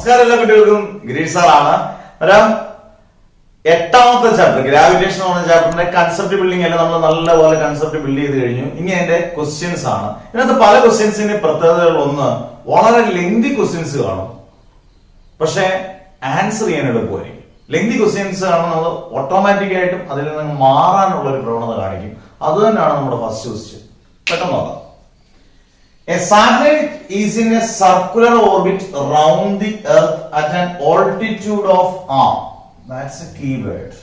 നമസ്കാരം എല്ലാ കുട്ടികൾക്കും ഗിരീഷ് സാറാണ്. അന്നേരം എട്ടാമത്തെ ചാപ്റ്റർ ഗ്രാവിറ്റേഷൻ എന്ന ചാപ്റ്ററിന്റെ കൺസെപ്റ്റ് ബിൽഡിംഗ് എല്ലാം നമ്മൾ നല്ലപോലെ കൺസെപ്റ്റ് ബിൽഡ് ചെയ്ത് കഴിഞ്ഞു. ഇനി അതിന്റെ ക്വസ്റ്റ്യൻസ് ആണ്. ഇതിനകത്ത് പല ക്വസ്റ്റ്യൻസിന്റെ പ്രത്യേകതകൾ ഒന്ന് വളരെ ലെങ്തി ക്വസ്റ്റ്യൻസ് കാണും, പക്ഷെ ആൻസർ ചെയ്യാൻ എളുപ്പമായിരിക്കും. ലെങ്തി ക്വസ്റ്റ്യൻസ് കാണുമ്പോൾ നമ്മൾ ഓട്ടോമാറ്റിക് ആയിട്ടും അതിൽ നിന്ന് മാറാനുള്ള ഒരു പ്രവണത കാണിക്കും. അത് തന്നെയാണ് നമ്മുടെ ഫസ്റ്റ് ക്വസ്റ്റ്യൻ. പെട്ടെന്ന് നോക്കാം. A satellite is in a circular orbit around the Earth at an altitude of r. That's a keyword.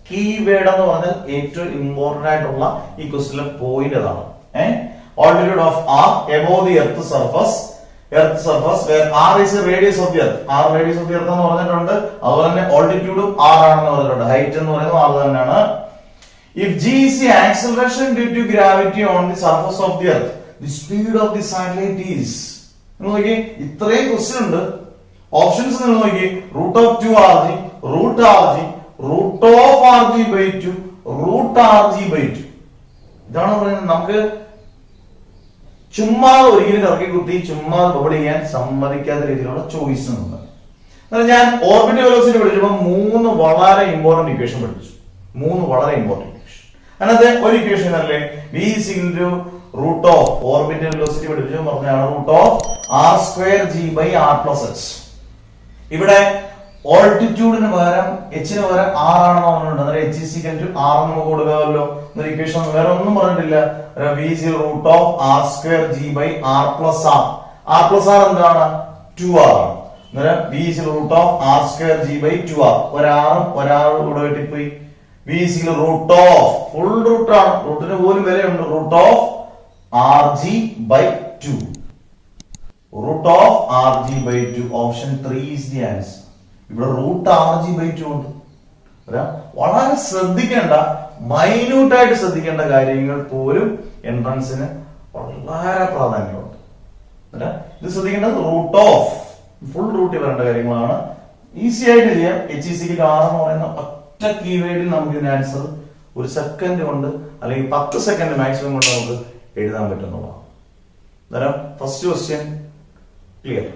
Keyword എന്ന് പറഞ്ഞാൽ ഏറ്റവും ഇമ്പോർട്ടന്റ് ആയിട്ടുള്ള ഈ ക്വസ്റ്റ്യനിലെ പോയിന്റ് അതാണ്. Altitude of r above the Earth surface. Earth surface where r is the radius of the Earth. R radius of the Earth എന്ന് പറഞ്ഞിട്ടുണ്ട്. അതുപോലെ തന്നെ altitude r ആണെന്ന് പറഞ്ഞിട്ടുണ്ട്. Height എന്ന് പറയുന്നത് r തന്നെയാണ്. If g is the acceleration due to gravity on the surface of the Earth, the speed of the satellite is. നോക്കിയേ, ഇത്രയും ക്വസ്റ്റ്യൻ ഉണ്ട്. ഓപ്ഷൻസ് നിങ്ങൾ നോക്കിയേ, root of 2rg, root rg, root of rg by 2, root rg by 2. ഇതാണ് പറയുന്നത്. നമുക്ക് ചുമ്മാ ഒരിക്കലും കറക്കി കുത്തി ചുമ്മാ ബബിൾ ചെയ്യാൻ സമ്മതിക്കാത്ത രീതിയിലുള്ള ചോയ്സ് ഉണ്ട്. ഞാൻ ഓർബിറ്റൽ വെലോസിറ്റി പഠിച്ചപ്പോൾ മൂന്ന് വളരെ ഇമ്പോർട്ടന്റ് ഇക്വേഷൻ പഠിപ്പിച്ചു. അതിനകത്ത് ഒരു ഇക്വേഷൻ അല്ലേ, v is into root of orbital velocity പഠിപ്പിച്ചു പറഞ്ഞാണ് root of r square g by r plus h. ഇവിടെ ഓൾട്ടിറ്റ്യൂഡിന് പകരം h ന് പകരം r ആണെന്ന് പറഞ്ഞിട്ടുണ്ട്. അന്നേരം h is equal to r നമുക്ക് കൊടുക്കാമല്ലോ. എന്നൊരു ഇക്വേഷൻ വേറെ ഒന്നും പറഞ്ഞിട്ടില്ല. v is root of r square g by r plus r. r plus r എന്താണ്? 2r ആണ്. അന്നേരം v is root of r square g by 2r. ഒരാറും കൂടെ വെട്ടിപ്പോയി. v is root of full root ആണ്. റൂട്ടിന് പോലും വിലയുണ്ട്. root of rg by 2. root of rg by 2. Option 3 is the answer. ഇവിടെ root rg by 2 ഉണ്ട്. വളരെ ശ്രദ്ധിക്കേണ്ട, മൈന്യൂട്ട് ആയിട്ട് ശ്രദ്ധിക്കേണ്ട കാര്യങ്ങൾ പോലും എൻട്രൻസിന് വളരെ പ്രാധാന്യമുണ്ട്. ഇത് ശ്രദ്ധിക്കേണ്ടത് റൂട്ട് ഓഫ് ഫുൾ റൂട്ടിൽ വരേണ്ട കാര്യങ്ങളാണ്. ഈസി ആയിട്ട് ചെയ്യാം. h is equal to r എന്ന് പറയുന്ന ഒറ്റ കീവേഡിൽ നമുക്ക് ഇതിന്റെ ആൻസർ ഒരു സെക്കൻഡ് കൊണ്ട് അല്ലെങ്കിൽ 10 സെക്കൻഡ് മാക്സിമം കൊണ്ട് നമുക്ക് എഴുതാൻ പറ്റുന്നതാണ്. First question clear.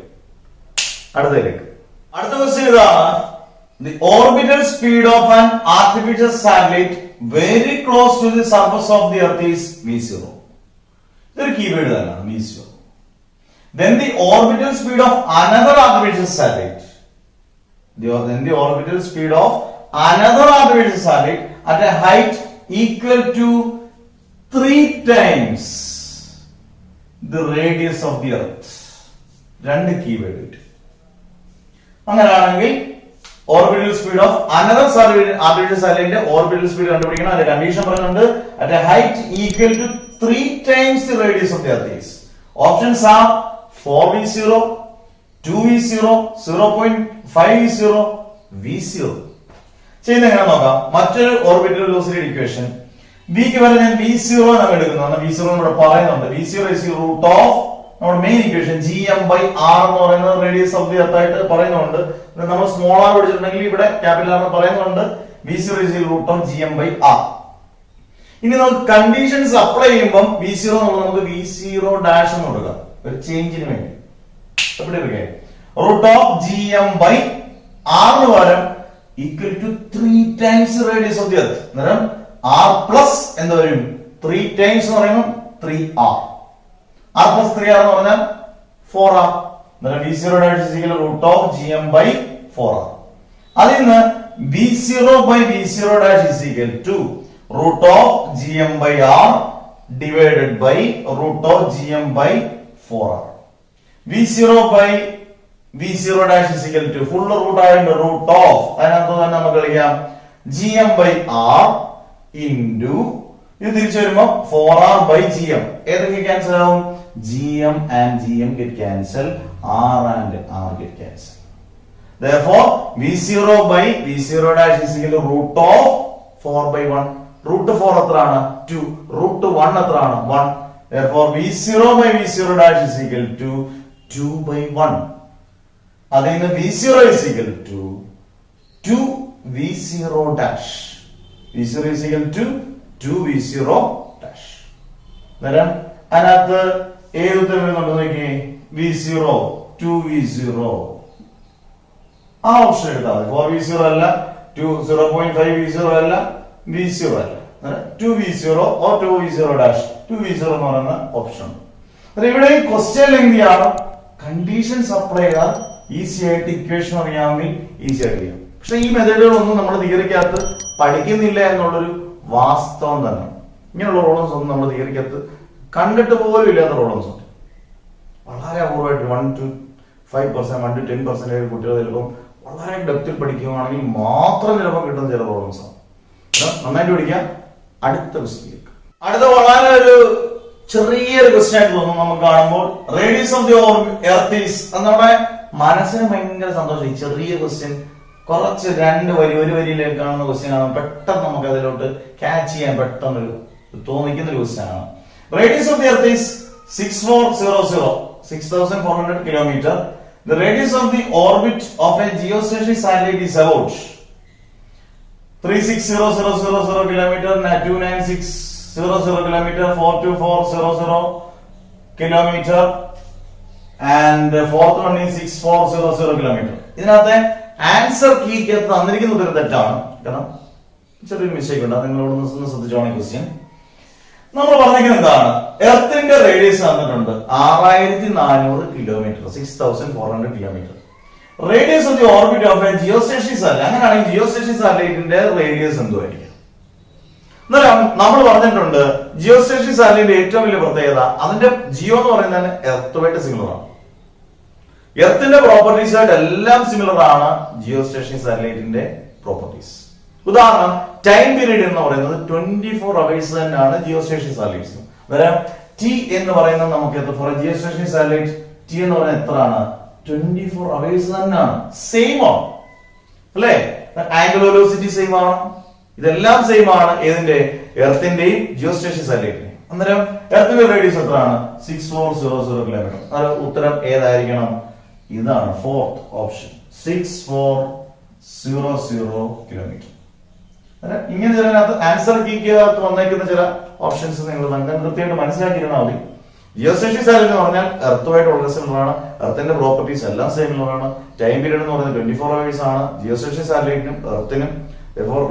അടുത്ത ക്വസ്റ്റ്യൻ ഇതാണ്. The orbital speed of an artificial satellite very close to the surface of the Earth is v0. ഇതൊരു കീവേഡ് തന്നെയാണ്, v0. Then the orbital speed of another artificial satellite. Then the orbital speed of another artificial satellite at a height equal to 3 times the radius of the Earth. രണ്ട് keyword. അങ്ങനെയാണെങ്കിൽ orbital speed of another artificial സാറ്റലൈറ്റിന്റെ orbital speed കണ്ടുപിടിക്കണം. അതിന്റെ condition പറയുന്നുണ്ട് at a height equal to 3 times the radius of the Earth is. Options are 4v0, 2v0, 0.5v0, v0. ചെയ്യുന്ന എങ്ങനെ നോക്കാം. മറ്റൊരു ഓർബിറ്റൽ വെലോസിറ്റി ഇക്വേഷൻ വിക്ക് വരെ ഞാൻ v0 ആണ് എടുക്കുന്നത്. v0 ഇവിടെ പറയുന്നുണ്ട്. v0 is root of നമ്മുടെ main equation gm by r എന്ന് പറയുന്നത് റേഡിയസ് ഓഫ് ദി എർത്ത് ആയിട്ട് പറയുന്നുണ്ട്. നമ്മൾ സ്മോൾ ആർ പഠിച്ചിട്ടുണ്ടെങ്കിൽ ഇവിടെ ക്യാപിറ്റൽ ആർ പറയുന്നുണ്ട്. v0 is root of gm by r. ഇനി നമുക്ക് കണ്ടീഷൻസ് അപ്ലൈ ചെയ്യുമ്പോൾ v0 നമുക്ക് v0 ഡാഷ് എന്ന് കൊടുക്കാം, ഒരു ചേഞ്ചിന് വേണ്ടി. Root of gm by r എന്ന് പകരം equal to 3 times radius of the earth. അന്നേരം r പ്ലസ് എന്താ വരും? 3 ടൈംസ് എന്ന് പറയുമ്പോൾ 3r. r plus 3r എന്ന് പറഞ്ഞാൽ 4r. അന്നേരം v0 dash is equal to root of gm by 4r. അതിൽ നിന്ന് v0 by v0 dash is equal to root of gm by r divided by root of gm by 4r. v0 by v0 dash is equal to full root ആയിട്ട് root of അതിനകത്ത് തന്നെ നമുക്ക് കളിക്കാം gm by r into ഇത് തിരിച്ചു വരുമ്പോൾ 4r by gm. ഏതൊക്കെ cancel ആവും? gm and gm get cancelled, r and r get cancelled. Therefore v0 by v0 dash is equal to root of 4 by 1. root 4 എത്രയാണ്? 2. root 1 എത്രയാണ്? 1. Therefore v0 by v0 dash is equal to 2 by 1. അതിൽ നിന്ന് v0 is equal to 2 v0 dash. v0 is equal to 2 v0 dash. അന്നേരം അതിനകത്ത് ഏത് ഉത്തരം വരുന്നുണ്ട് നോക്കിയേ. v0 2v0 ആ ഓപ്ഷൻ എടുത്താൽ മതി. 4v0 അല്ല, 0.5v0 അല്ല, v0 അല്ല, 2v0 or 2v0 dash, 2v0 എന്ന് പറയുന്ന ഓപ്ഷൻ. ഇവിടെ ക്വസ്റ്റ്യൻ ലെങ്തിയാണ്. കണ്ടീഷൻസ് അപ്ലൈ ചെയ്താൽ ഈസി ആയിട്ട് ഇക്വേഷൻ അറിയാമെങ്കിൽ ഈസി ആയിട്ട് ചെയ്യാം. പക്ഷെ ഈ മെത്തേഡുകളൊന്നും നമ്മൾ തിയറിക്കകത്ത് പഠിക്കുന്നില്ല എന്നുള്ളൊരു വാസ്തവം തന്നെ. ഇങ്ങനെയുള്ള പ്രോബ്ലംസ് ഒന്നും നമ്മൾ തിയറിക്കകത്ത് കണ്ടിട്ട് പോലും ഇല്ലാത്ത പ്രോബ്ലംസ് ഉണ്ട്. വളരെ അപൂർവമായിട്ട് 1 to 5%, 1 to 10% കുട്ടികൾ ചിലപ്പം വളരെ ഡെപ്തിൽ പഠിക്കുകയാണെങ്കിൽ മാത്രം ചിലപ്പോൾ കിട്ടുന്ന ചില പ്രോബ്ലംസ് ആണ്. നന്നായിട്ട് പഠിക്കാം. അടുത്ത ക്വസ്റ്റ്യനിലേക്ക്. അടുത്ത വളരെ ഒരു ചെറിയൊരു ക്വസ്റ്റ്യൻ ആയിട്ട് തോന്നുന്നു നമുക്ക് കാണുമ്പോൾ. Radius of the earth is. നമ്മുടെ മനസ്സിന് ഭയങ്കര സന്തോഷം. ഈ ചെറിയ ക്വസ്റ്റ്യൻ കുറച്ച് 2 വരി, 1 വരിയിലേക്ക് കാണുന്ന ക്വസ്റ്റ്യൻ ആണ്. പെട്ടെന്ന് നമുക്ക് അതിലോട്ട് ക്യാച്ച് ചെയ്യാൻ പെട്ടെന്ന് തോന്നിക്കുന്ന ഒരു ക്വസ്റ്റ്യൻ ആണ്. Radius of the earth is 6400, 6400 kilometer. The radius of the orbit of a geostationary satellite is about 360,000 kilometer, 296,000 kilometer, 424,000 kilometer, and fourth one is 64,000 kilometer. ഇതിനകത്തെ ആൻസർ കീക്ക് തന്നിരിക്കുന്ന ഉത്തരം തെറ്റാണ്. കാരണം ചെറിയൊരു മിസ്റ്റേക്ക് ഉണ്ട്. നിങ്ങളോട് ശ്രദ്ധിച്ചോണേ ക്വസ്റ്റ്യൻ. നമ്മൾ പറഞ്ഞിരിക്കുന്നത് എന്താണ്? എർത്തിന്റെ റേഡിയസ് തന്നിട്ടുണ്ട് 6400 kilometre, 6400 kilometre. Radius of the orbit of a geostationary satellite. അങ്ങനെയാണെങ്കിൽ ജിയോസ്റ്റേഷണറി സാറ്റലൈറ്റിന്റെ റേഡിയസ് എന്തുമായിരിക്കും? എന്നാലും നമ്മൾ പറഞ്ഞിട്ടുണ്ട് ജിയോസ്റ്റേഷണറി സാറ്റലൈറ്റിന്റെ ഏറ്റവും വലിയ പ്രത്യേകത അതിന്റെ ജിയോ എന്ന് പറയുന്നത് എർത്തുമായിട്ട് സിമിലർ ആണ്. എർത്തിന്റെ പ്രോപ്പർട്ടീസ് ആയിട്ട് എല്ലാം സിമിലർ ആണ് ജിയോസ്റ്റേഷണറി സാറ്റലൈറ്റിന്റെ പ്രോപ്പർട്ടീസ്. ഉദാഹരണം, ടൈം പീരീഡ് എന്ന് പറയുന്നത് 24 hours തന്നെയാണ് ജിയോസ്റ്റേഷണറി സാറ്റലൈറ്റ്സ്. അന്നേരം ടി എന്ന് പറയുന്നത് നമുക്ക് ഫോർ ജിയോസ്റ്റേഷണറി സാറ്റലൈറ്റ് ടി എന്ന് പറയുന്നത് എത്രയാണ്? 24 hours തന്നെയാണ്. സെയിം ആണ് അല്ലേ? ആംഗുലർ വെലോസിറ്റി സെയിം ആണ്. ഇതെല്ലാം സെയിം ആണ്. ഏതിന്റെ? എർത്തിന്റെയും ജിയോസ്റ്റേഷണറി സാറ്റലൈറ്റിന്റെയും. അന്നേരം എർത്തിന്റെ റേഡിയസ് എത്രയാണ്? 6400 കിലോമീറ്റർ. അന്നേരം ഉത്തരം ഏതായിരിക്കണം? ഇതാണ് ഫോർത്ത് ഓപ്ഷൻ, 6400 കിലോമീറ്റർ. ഇങ്ങനെ ചില ആൻസർ കീക്കകത്ത് വന്നേക്കുന്ന ചില ഓപ്ഷൻസ് നിങ്ങൾ കൃത്യമായിട്ട് മനസ്സിലാക്കിയിരുന്നാൽ മതി. ജിയോസ്റ്റേഷണറി സാറ്റലൈറ്റ് എന്ന് പറഞ്ഞാൽ എർത്തുമായിട്ട് വളരെ സിമിലർ ആണ്. എർത്തിന്റെ പ്രോപ്പർട്ടീസ് എല്ലാം സിമിലർ ആണ്. ടൈം പീരീഡ് എന്ന് പറയുന്നത് 24 hours ആണ് ജിയോസ്റ്റേഷണറി സാറ്റലൈറ്റിനും എർത്തിനും.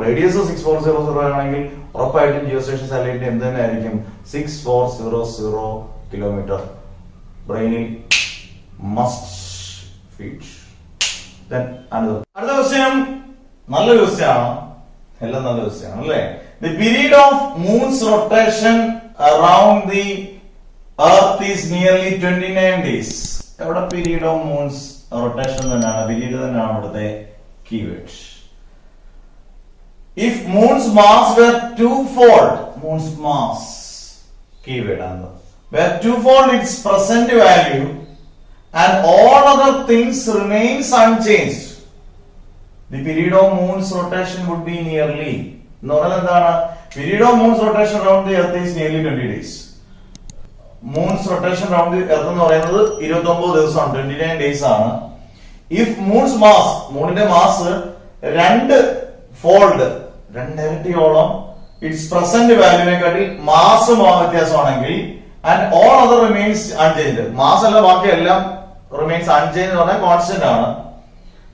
റേഡിയസ് 6400 ആണെങ്കിൽ ഉറപ്പായിട്ടും ജിയോസ്റ്റേഷണറി സാറ്റലൈറ്റിന് എന്ത് തന്നെ ആയിരിക്കും? 6400 കിലോമീറ്റർ. ബ്രെയിനിൽ മസ്റ്റ് ഫീഡ്. അടുത്ത ക്വസ്റ്റ്യൻ നല്ലൊരു ക്വസ്റ്റ്യൻ ആണ്. എല്ലാം നല്ല ക്വസ്റ്റ്യൻ ആണ് അല്ലേ? The period of moon's rotation around the earth is nearly 29 days. എവിടെ പീരീഡ് ഓഫ് മൂൺസ് റൊട്ടേഷൻ തന്നെയാണ്, പീരീഡ് തന്നെയാണ് ഇവിടുത്തെ keyword. If moon's mass were twofold, moon's mass keyword ആണ്, were twofold its present value and all other things remains unchanged, the period of moon's rotation would be nearly. എന്ന് പറഞ്ഞാൽ എന്താണ്? Period of moon's rotation around the earth is nearly 20 days. Moon's rotation around the earth എന്ന് പറയുന്നത് 29 ദിവസമാണ്, 29 days ആണ്. If moon's mass, മൂണിന്റെ mass 2 fold, 2 ഇരട്ടിയോളം it's present വാല്യൂവിനെക്കാട്ടിൽ മാസ് വ്യത്യാസമാണെങ്കിൽ and all other remains unchanged, mass അല്ല ബാക്കി എല്ലാം റിമെയിൻസ് അൺചേഞ്ച്ഡ് എന്ന് പറഞ്ഞാൽ കോൺസ്റ്റന്റ് ആണ്,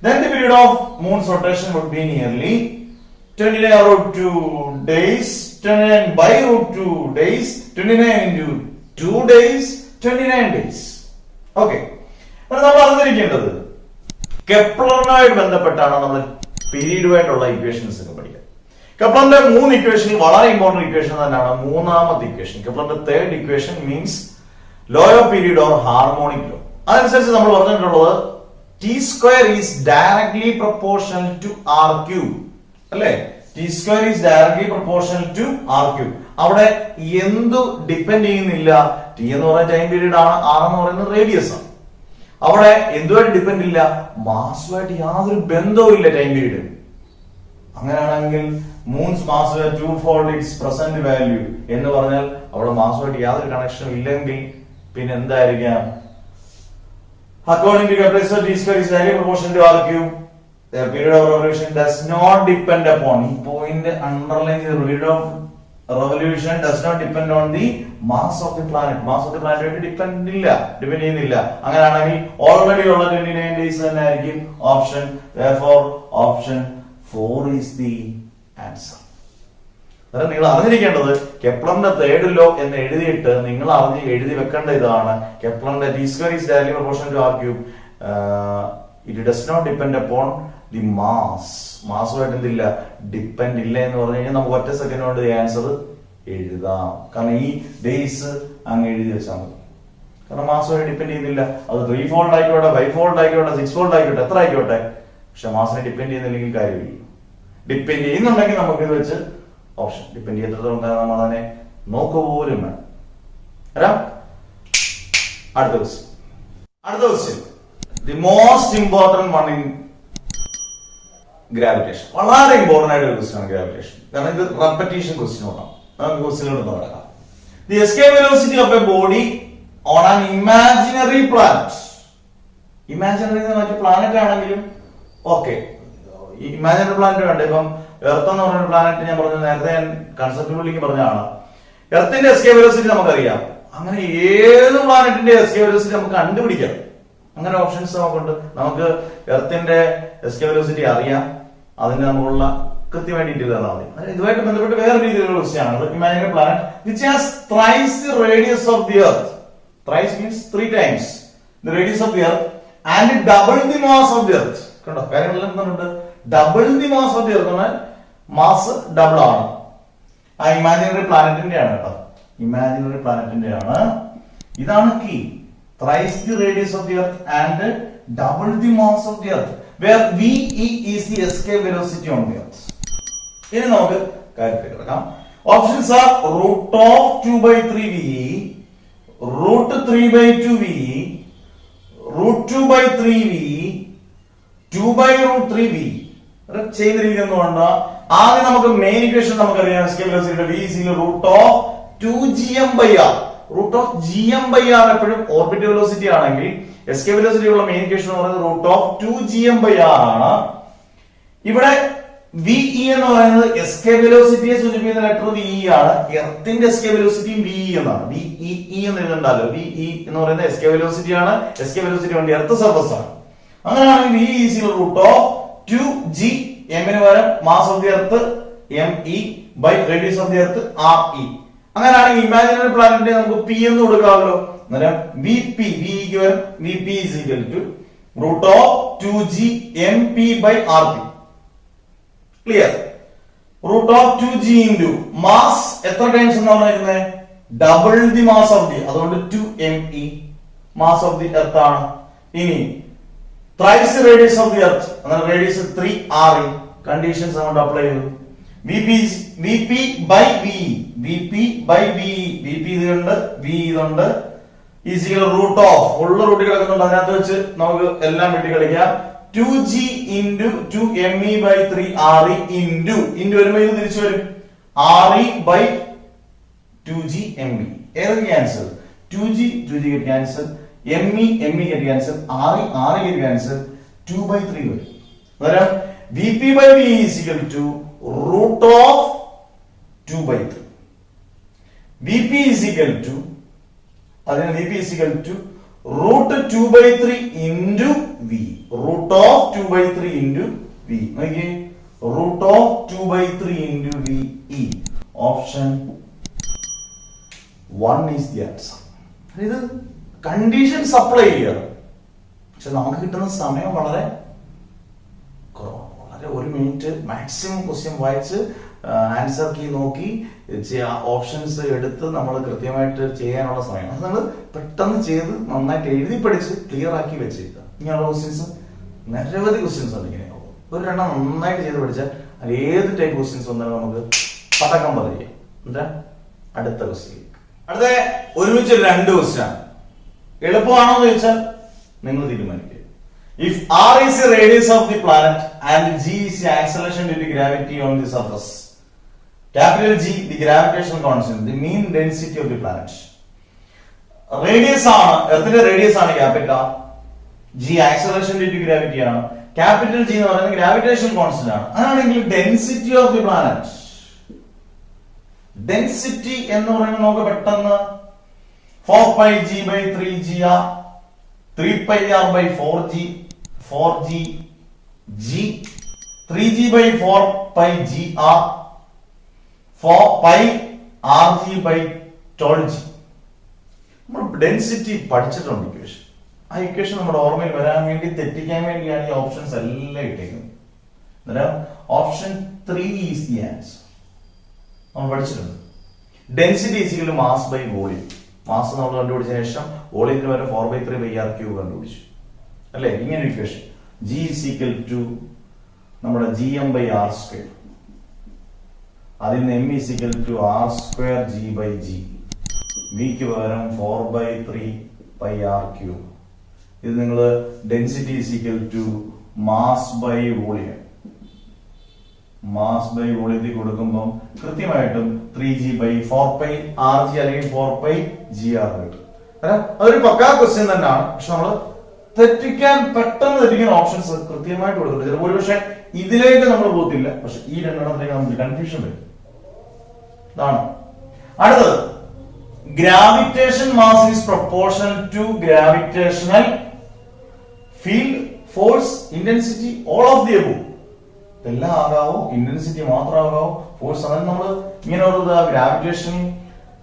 then the period of moon's rotation would be nearly 29/2 days, 29 by root 2 days, 29 into 2 days, 29 days. Okay, നമ്മൾ അറിഞ്ഞിരിക്കേണ്ടത് കെപ്ലറുമായിട്ട് ബന്ധപ്പെട്ടാണ് നമ്മൾ പീരീഡുമായിട്ടുള്ള ഇക്വേഷൻസ് ഒക്കെ പഠിക്കുക. കെപ്ലറിന്റെ 3 ഇക്വേഷൻ വളരെ ഇമ്പോർട്ടന്റ് ഇക്വേഷൻ തന്നെയാണ്. മൂന്നാമത്തെ ഇക്വേഷൻ, കെപ്ലറിന്റെ third equation means law of period or harmonic law. അതനുസരിച്ച് നമ്മൾ പറഞ്ഞിട്ടുള്ളത് T square is directly proportional to R cube. അല്ലേ? T square is directly proportional to R cube. അവിടെ എന്തു ഡിപ്പെൻഡ് ചെയ്യുന്നില്ല. T എന്ന് പറയുന്ന ടൈം പീരീഡ് ആണ്, R എന്ന് പറയുന്നത് റേഡിയസ് ആണ്. അവിടെ എന്തുമായിട്ട് ഡിപ്പെൻഡ് ഇല്ല, മാസുമായിട്ട് യാതൊരു ബന്ധവും ഇല്ല ടൈം പീരീഡ്. അങ്ങനെയാണെങ്കിൽ moons mass twofold its present value എന്ന് പറഞ്ഞാൽ അവിടെ മാസുമായിട്ട് യാതൊരു കണക്ഷനും ഇല്ലെങ്കിൽ പിന്നെ എന്തായിരിക്കാം? According to Kepler's T square is directly proportional to R cube. The period of revolution does not depend upon. ഈ പോയിന്റ് അണ്ടർലൈൻ ചെയ്ത് period of revolution does not depend on the mass of the planet. Mass of the planet depend ചെയ്യുന്നില്ല. അങ്ങനെയാണെങ്കിൽ already ഉള്ള 29 days തന്നെ ആയിരിക്കും option. Therefore option 4 is the answer. അതായത് നിങ്ങൾ അറിഞ്ഞിരിക്കേണ്ടത് കെപ്ലറിന്റെ തേർഡ് ലോ എന്ന് എഴുതിയിട്ട് നിങ്ങൾ എഴുതി വെക്കേണ്ട ഇതാണ്. കെപ്ലറിന്റെ t square is directly proportional to r cube. It does not depend upon the mass. മാസുമായിട്ട് എന്തില്ല, ഡിപ്പെൻഡ് ഇല്ല എന്ന് പറഞ്ഞു കഴിഞ്ഞാൽ നമുക്ക് ഒറ്റ സെക്കൻഡ് കൊണ്ട് ആൻസർ എഴുതാം. കാരണം ഈ ഡേയ്സ് അങ്ങ് എഴുതി വെച്ചാൽ മതി. കാരണം മാസമായിട്ട് ഡിപ്പെൻഡ് ചെയ്യുന്നില്ല. അത് 3 ഫോൾഡ് ആയിക്കോട്ടെ, 5 ഫോൾഡ് ആയിക്കോട്ടെ, 6 ഫോൾഡ് ആയിക്കോട്ടെ, എത്ര ആയിക്കോട്ടെ, പക്ഷെ മാസിനെ ഡിപ്പെൻഡ് ചെയ്യുന്നില്ലെങ്കിൽ കാര്യമില്ല. ഡിപ്പെൻഡ് ചെയ്യുന്നുണ്ടെങ്കിൽ നമുക്ക് ഇത് വെച്ച് ഓപ്ഷൻ, ഡിപ്പെൻഡ് ചെയ്തിടത്തോളം നമ്മൾ അതിനെ നോക്കുക പോലും വേണം. അടുത്ത question the most important one in gravitation. വളരെ ഇമ്പോർട്ടന്റ് ആയിട്ട് ഒരു ക്വസ്റ്റ്യൻ ആണ് ഗ്രാവിറ്റേഷൻ. കാരണം ഇത് റെപ്പറ്റീഷൻ ക്വസ്റ്റ്യൻ ആണ്. നമുക്ക് ക്വസ്റ്റ്യനിലോട്ട് നടക്കാം. The escape velocity of A body on an imaginary planet. Imaginary മറ്റു പ്ലാനറ്റ് ആണെങ്കിലും ഓക്കെ, ഇമാജിനറി പ്ലാനറ്റ് വേണ്ട. ഇപ്പം എർത്ത് എന്ന് പറയുന്ന പ്ലാനറ്റ് ഞാൻ പറഞ്ഞു നേരത്തെ, ഞാൻ കൺസെപ്റ്റുകളിലേക്ക് പറഞ്ഞതാണ്. എർത്തിന്റെ എസ്കേപ്പ് വെലോസിറ്റി നമുക്കറിയാം. അങ്ങനെ ഏത് പ്ലാനറ്റിന്റെ എസ്കേപ്പ് വെലോസിറ്റി നമുക്ക് കണ്ടുപിടിക്കാം. അങ്ങനെ ഓപ്ഷൻസ് നമുക്കുണ്ട്. നമുക്ക് എർത്തിന്റെ എസ്കേപ്പ് വെലോസിറ്റി അറിയാം, അതിന് നമുക്കുള്ള കൃത്യമായ ഡീറ്റെയിൽ തന്നാൽ മതി. ഇതുമായിട്ട് ബന്ധപ്പെട്ട് വേറെ രീതിയിലുള്ള ക്വസ്റ്റ്യൻ ആണ്. Imaginary planet which has thrice the radius of the earth. Thrice means 3 times the radius of the earth and double the mass of the earth. കണ്ടോ, കാര്യങ്ങളെല്ലാം എന്തുണ്ട്, double the mass of the earth എന്നാൽ mass double ആണ്. ആ imaginary പ്ലാനറ്റിന്റെ ആണ് കേട്ടോ, imaginary പ്ലാനറ്റിന്റെ ആണ്. ഇതാണ് key. Thrice the radius of the earth and double the mass of the earth, where VE is the escape velocity on the earth. ഇനി നമുക്ക് കാര്യത്തിലേക്ക് കിടക്കാം. Options are root of 2/3 VE, root 3/2 VE, root 2/3 VE, 2/√3 VE. ചെയ്യുന്ന രീതി ഒന്നും വേണ്ട. ആദ്യം നമുക്ക് മെയിൻ ഇക്വേഷൻ നമുക്കറിയാം. എസ്കേപ്പ് വെലോസിറ്റിയുടെ V is root of 2gm/r. Root of gm/r എപ്പോഴും ഓർബിറ്റ് വെലോസിറ്റി ആണെങ്കിൽ എസ്കേപ്പ് വെലോസിറ്റി ഉള്ള മെയിൻ ഇക്വേഷൻ എന്ന് പറയുന്നത് റൂട്ട് ഓഫ് 2gm/r ആണ്. ഇവിടെ VE എന്ന് പറയുന്നത് എസ്കേപ്പ് വെലോസിറ്റിയെ സൂചിപ്പിക്കുന്ന ലെറ്റർ VE ആണ്. എർത്തിന്റെ എസ്കേപ്പ് വെലോസിറ്റി VE എന്നാണ്. VEE എന്ന് എഴുതണ്ടല്ലോ. VE എന്ന് പറയുന്നത് എസ്കേപ്പ് വെലോസിറ്റി ആണ്. എസ്കേപ്പ് വെലോസിറ്റി വേണ്ടി എർത്ത് സർഫസ് ആണ്. അങ്ങനെയാണെങ്കിൽ VE is root of 2gm ന് പകരം mass of the earth ME by radius of the earth RE. അങ്ങനെയാണെങ്കിൽ ഇമാജിനറി പ്ലാനറ്റിനെ നമുക്ക് P എന്ന് കൊടുക്കാമല്ലോ. അന്നേരം VP is equal to root of 2gmp by RP. Clear? Root of 2g into mass എത്ര times എന്ന് പറഞ്ഞിരിക്കുന്നത്, double the mass of the, അതുകൊണ്ട് 2me mass of the earth ആണ്. ഇനി thrice the radius of the earth, അന്നേരം radius 3re. Conditions അങ്ങോട്ട് apply ചെയ്തു. VP by VE, VP ഇതുണ്ട്, V ഇതുണ്ട്, ഈസ് ഈക്വൽ റൂട്ട് ഓഫ് ഉള്ള റൂട്ട് കിടക്കുന്നുണ്ട്. അതിനകത്ത് വെച്ച് നമുക്ക് എല്ലാം വെട്ടി കളിക്കാം. 2g into 2me by 3re into വരുമ്പോ ഇത് തിരിച്ചു വരും re by 2gme. ഏതൊക്കെ cancel? 2g get cancel, me get cancel, re get cancel, 2/3 വരും. അന്നേരം VP by VE is equal to root of 2/3. VP is equal to root 2/3 into V. Root of 2/3 into V. Okay, root of 2/3 into VE. Option 1 is the answer. ഇത് conditions apply ചെയ്യണം. പക്ഷെ നമുക്ക് കിട്ടുന്ന സമയം വളരെ കുറവാണ്. വളരെ 1 മിനിറ്റ് മാക്സിമം ക്വസ്റ്റ്യൻ വായിച്ച് ആൻസർ കീ നോക്കി ഓപ്ഷൻസ് എടുത്ത് നമ്മൾ കൃത്യമായിട്ട് ചെയ്യാനുള്ള സമയം. അത് നമ്മൾ പെട്ടെന്ന് ചെയ്ത് നന്നായിട്ട് എഴുതി പഠിച്ച് ക്ലിയർ ആക്കി വെച്ചേക്കുക. ഇങ്ങനെയുള്ള ക്വസ്റ്റ്യൻസ് നിരവധി ക്വസ്റ്റ്യൻസ് ഉണ്ട്. ഇങ്ങനെ ഒരു രണ്ടെണ്ണം നന്നായിട്ട് ചെയ്ത് പഠിച്ചാൽ അത് ഏത് ടൈപ്പ് ക്വസ്റ്റ്യൻസ് വന്നാലും നമുക്ക് പടക്കം പറയാം. എന്താ അടുത്ത ക്വസ്റ്റ്യൻ? അടുത്ത ഒരുമിച്ച് 2 ക്വസ്റ്റ്യൻ ആണ്. എളുപ്പമാണോ എന്ന് ചോദിച്ചാൽ നിങ്ങൾ തീരുമാനിക്കുക. If r is the radius of the planet and g is the acceleration due to gravity on the surface, capital G the gravitational constant, the mean density of the planet. Radius ആണ്, എർത്തിന്റെ radius ആണ് capital R, g acceleration due to gravity ആണ്, capital G എന്ന് പറയുന്നത് gravitation constant ആണ്. അങ്ങനെയാണെങ്കിൽ density of the planet, density എന്ന് പറയുന്നത് നമുക്ക് പെട്ടെന്ന് 4πg/3gr 3πr/4g 4g 3g/4πgr 4πrg/12g. നമ്മൾ ഡെൻസിറ്റി പഠിച്ചിട്ടുണ്ട് ഇക്വേഷൻ. ആ ഇക്വേഷൻ നമ്മുടെ ഓർമ്മയിൽ വരാൻ വേണ്ടി തെറ്റിക്കാൻ വേണ്ടിയാണ് ഈ ഓപ്ഷൻസ് എല്ലാം ഇട്ടേക്കുന്നത്. അന്നേരം ഓപ്ഷൻ 3 ഈസ് ദി ആൻസർ. നമ്മൾ പഠിച്ചിട്ടുണ്ട് density is equal mass by volume. Mass നമ്മൾ കണ്ടുപിടിച്ച ശേഷം വോളിയത്തിന് വരെ 4/3/r³ കണ്ടുപിടിച്ചു അല്ലെ. ഇങ്ങനെ ഇക്വേഷൻ G ഈസിക്കൽ ടു നമ്മുടെ gm/r², അതിൽ നിന്ന് m ഈസിക്കൽ ടു r²g/g, വിക്ക് പകരം 4/3/r³. ഇത് നിങ്ങൾ density is equal to mass by volume, mass by വോളിയത്തിൽ കൊടുക്കുമ്പോൾ കൃത്യമായിട്ടും 3g/4πrg അല്ലെങ്കിൽ 4πgr കിട്ടും. അതൊരു പക്കാ ക്വസ്റ്റ്യൻ തന്നെയാണ്. പക്ഷെ നമ്മൾ പെട്ടെന്ന് തെറ്റിക്കുന്ന ഓപ്ഷൻസ് കൃത്യമായിട്ട് കൊടുത്തിട്ടുണ്ട്. ചിലപ്പോൾ ഒരുപക്ഷെ ഇതിലേക്ക് നമ്മൾ പോകത്തില്ല, പക്ഷെ ഈ രണ്ടെണ്ണത്തിലേക്ക് നമുക്ക് കൺഫ്യൂഷൻ വരും. ഇതാണ് അടുത്തത്. Gravitation mass is proportional to gravitational field force intensity all of the above. ഇതെല്ലാം ആകാവോ, ഇന്റൻസിറ്റി മാത്രം ആകാവോ, ഫോഴ്സ്. അതായത് നമ്മൾ ഇങ്ങനെ ഒരു ഗ്രാവിറ്റേഷൻ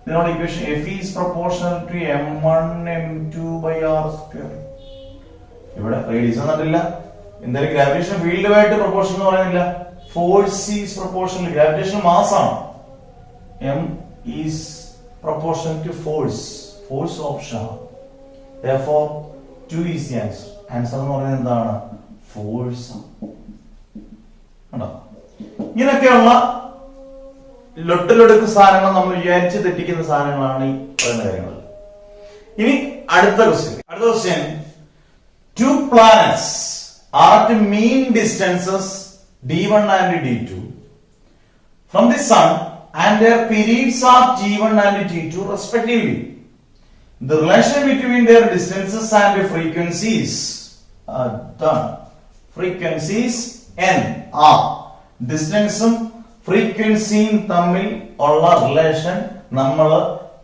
ഇതിനോട് equation F is proportional to m1m2/r². ഇവിടെ റേഡിയസ് എന്നിട്ടില്ല, എന്തായാലും ഗ്രാവിറ്റേഷൻ ഫീൽഡുമായിട്ട് പ്രൊപ്പോർഷൻ എന്ന് പറയുന്നില്ല. Force is proportional, gravitation mass ആണ്. m is proportional to force, force option. therefore 2 is the answer. Answer എന്ന് പറയുന്നത് എന്താണ്? ഫോഴ്സ്. ഇങ്ങനെയൊക്കെയുള്ള ലൊട്ടിലൊടുക്ക് സാധനങ്ങൾ നമ്മൾ വിചാരിച്ച് തെറ്റിക്കുന്ന സാധനങ്ങളാണ് ഈ പറയുന്ന കാര്യങ്ങൾ. ഇനി അടുത്ത question. Two planets are at mean distances d1 and d2 from the sun and their periods are t1 and t2 respectively. The relation between their distances and frequencies are done. Frequencies n are ഡിസ്റ്റൻസും ഫ്രീക്വൻസിയും തമ്മിൽ ഉള്ള relation നമ്മൾ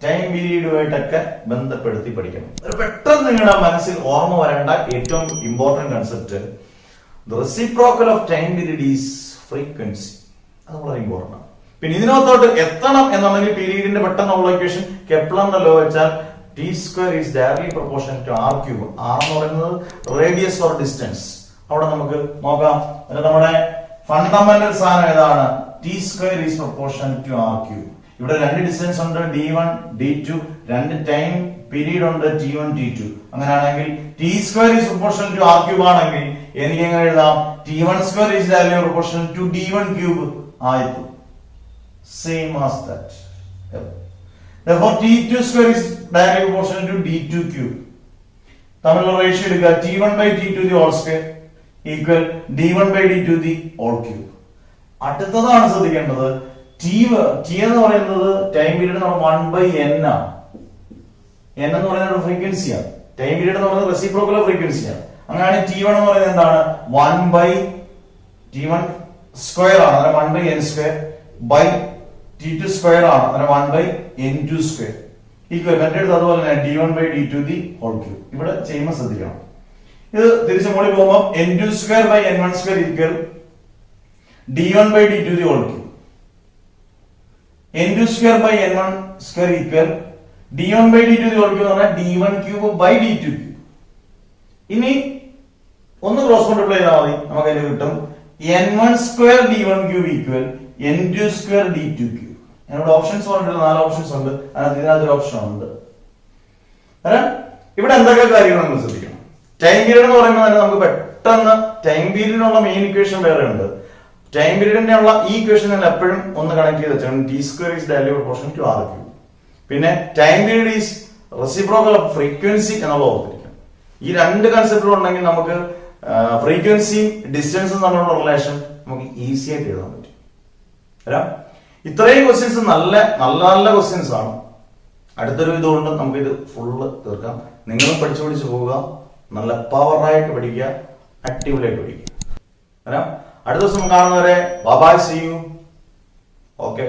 time പീരീഡുമായിട്ടൊക്കെ ബന്ധപ്പെടുത്തി പഠിക്കണം. പെട്ടെന്ന് നിങ്ങളുടെ മനസ്സിൽ ഓർമ്മ വരേണ്ട ഏറ്റവും important concept the reciprocal of time period is frequency. അത് വളരെ ഇമ്പോർട്ടന്റ് ആണ്. പിന്നെ ഇതിനകത്തോട്ട് എത്തണം എന്നുണ്ടെങ്കിൽ പീരീഡിന്റെ പെട്ടെന്നുള്ള ഇക്വേഷൻ കെപ്ലറിന്റെ ലോ വെച്ചാൽ t² is directly proportional to r³. r എന്ന് പറയുന്നത് റേഡിയസ് ഓർ ഡിസ്റ്റൻസ്. അവിടെ നമുക്ക് നോക്കാം. നമ്മുടെ ഫണ്ടമെന്റൽ സാധനം ഏതാണ്? t² is proportional to r³. ഇവിടെ രണ്ട് ഡിസ്റ്റൻസ് ഉണ്ട്, d1 d2, രണ്ട് ടൈം പീരീഡ് ഉണ്ട്, t1 t2. അങ്ങനെയാണെങ്കിൽ t² is proportional to r³ ആണെങ്കിൽ എനിക്ക് എങ്ങനെ എഴുതാം? t1² is directly proportional to d1³ ആയിട്ട്. Same as that. therefore t2² is directly proportional to d2³. തമ്മിലുള്ള റേഷ്യോ എടുക്കുക. t1/t2 the whole square equal d1/d2 the whole cube. അടുത്തതാണ് ശ്രദ്ധിക്കേണ്ടത്. t എന്ന് പറയുന്നത് ടൈം പീരീഡ് 1/n ആണ്. n എന്ന് പറയുന്നത് ഫ്രീക്വൻസിയാണ്. ടൈം പീരീഡ് എന്ന് പറയുന്നത് റെസിപ്രോക്കൽ ഫ്രീക്വൻസിയാണ്. അങ്ങനെയാണ് t1 എന്ന് പറയുന്നത് എന്താണ്? 1/t1² ആണ്, അന്നേരം 1/n² ബൈ t2² ആണ്, അന്നേരം 1/n2² ഈക്വൽ മറ്റേടത്ത് അതുപോലെ തന്നെ d1/d2 the whole cube. ഇവിടെ ചെയ്യുമ്പോൾ ശ്രദ്ധിക്കണം. ഇത് തിരിച്ചു മോളിൽ പോകുമ്പോൾ n2/n1² equal d1/d2 the whole cube. n2/n1² equal d1/d2 the whole cube എന്ന് പറഞ്ഞാൽ d1³/d2³. ഇനി ഒന്ന് ക്രോസ് മൾട്ടിപ്ലൈ ചെയ്താൽ മതി, നമുക്ക് അതിന് കിട്ടും n1² d1³ equal n2² d2³. ഞാനിവിടെ ഓപ്ഷൻസ് പറഞ്ഞിട്ട് 4 ഓപ്ഷൻസ് ഉണ്ട്, അതിനകത്ത് ഇതിനകത്തൊരു ഓപ്ഷൻ ഉണ്ട്. ഇവിടെ എന്തൊക്കെ കാര്യങ്ങൾ നമ്മൾ ശ്രദ്ധിക്കണം. ടൈം പീരീഡ് എന്ന് പറയുമ്പോൾ തന്നെ നമുക്ക് പെട്ടെന്ന് ടൈം പീരീഡിനുള്ള മെയിൻ ഇക്വേഷൻ വേറെ ഉണ്ട്. ടൈം പീരീഡിന്റെ ഉള്ള ഈ ഇക്വേഷൻ നമ്മൾ എപ്പോഴും ഒന്ന് കണക്ട് ചെയ്ത് വെച്ചാൽ t² is directly proportional to r³. പിന്നെ time period is reciprocal of frequency എന്നുള്ള ഓർത്തിരിക്കണം. ഈ രണ്ട് കൺസെപ്റ്റുകൾ ഉണ്ടെങ്കിൽ നമുക്ക് ഫ്രീക്വൻസിയും ഡിസ്റ്റൻസും തമ്മിലുള്ള റിലേഷൻ നമുക്ക് ഈസി ആയിട്ട് എഴുതാൻ പറ്റും. ഇത്രയും ക്വസ്റ്റ്യൻസ് നല്ല നല്ല ക്വസ്റ്റ്യൻസ് ആണ്. അടുത്തൊരു ഇതുകൊണ്ട് നമുക്ക് ഇത് ഫുള്ള് തീർക്കാം. നിങ്ങളും പഠിച്ചു പോവുക, നല്ല പവറായിട്ട് പഠിക്കുക, അടിപൊളിയായിട്ട് പഠിക്കുക. അടുത്ത ദിവസം കാണുന്നവരെ ബൈ, സീ യു. ഓക്കെ.